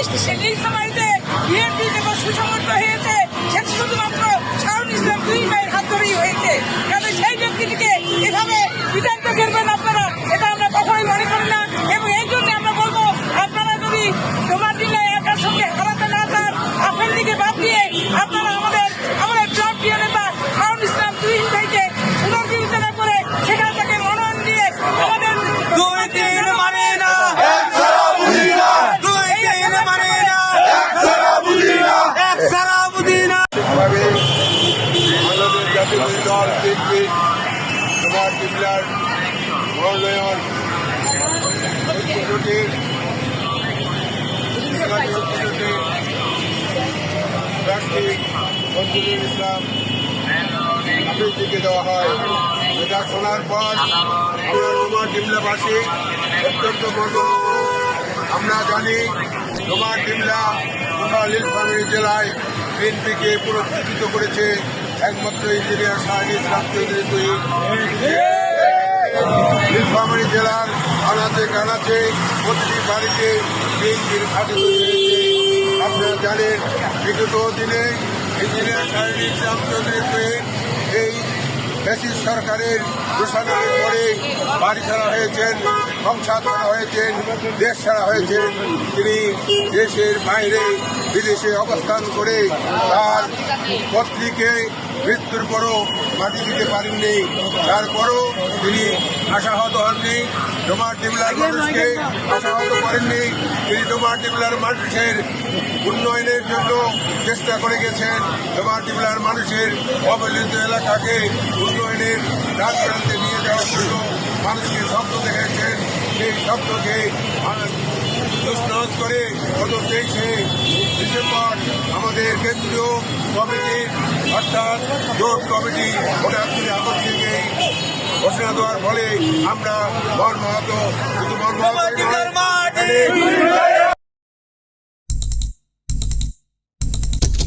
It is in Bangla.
নীলফামারীতে বিএনপি যেমন সুসংগঠিত হয়েছে সেটা শুধুমাত্র শাহুল ইসলাম দুই ভাইয়ের হাত ধরেই হয়েছে। কারণ সেই ব্যক্তিটিকে এভাবে বিতাড়িত করবেন আপনারা, এটা আমরা কখনোই মনে করি না। এবং এই জন্য আমরা বলবো, আপনারা যদি তোমার দিলে একার সঙ্গে হারাতে না চান, আপনার দিকে বাদ দিয়ে আপনারা আমাদের প্রিয় নেতা শাহুল ইসলাম দুই ভাইকে পুনর্বিবেচনা করে সেখান থেকে মনোনয়ন দিয়ে আমাদের বাংলাদেশ জাতীয় দল বিএনপি তোমার জেলার মনোনয়ন প্রার্থী মঞ্জুরুল ইসলাম হাফিজকে দেওয়া হয়। এটা শোনার পর তোমার ডিমলাবাসী অত্যন্ত গর্ববোধ। আমরা জানি তোমার ডিমলা তথা নীলফামারী জেলায় বিএনপিকে পুরস্কৃত করেছে একমাত্র ইঞ্জিনিয়ার শাহিদ ইসলাম চৌধুরী তুহিন। নীলফামারী জেলার আনাচে কানাচে প্রতিটি বাড়িতে বিএনপির খাদ্য তৈরি হয়েছে। আপনারা জানেন বিগত দিনে ইঞ্জিনিয়ার শাহিদ ইসলাম চৌধুরী তুহিন এই ফ্যাসিস্ট সরকারের দোষারোপের পরে বাড়ি ছাড়া হয়েছেন, সংসার ছাড়া হয়েছেন, দেশ ছাড়া হয়েছেন। তিনি দেশের বাইরে বিদেশে অবস্থান করে তার পত্নীকে মৃত্যুর পরও মাটি দিতে পারেননি। তারপরও তিনি আশাহত হননি, ডোমার ডিমলার মানুষকে আশাহত করেননি। তিনি ডোমার ডিমলার মানুষের উন্নয়নের জন্য চেষ্টা করে গেছেন। ডোমার ডিমলার মানুষের অবহেলিত এলাকাকে উন্নয়নের ডাক প্রান্তে নিয়ে যাওয়ার জন্য মানুষকে স্বপ্ন দেখেছেন। সেই স্বপ্নকে দুষ্প্রয়োগ করে গত 23শে ডিসেম্বর আমাদের কেন্দ্রীয় কমিটির অর্থাৎ জোট কমিটি ভোটার আগস্ট থেকে ঘোষণা দেওয়ার ফলে আমরা মর্মাহত শুধু মর্মাহত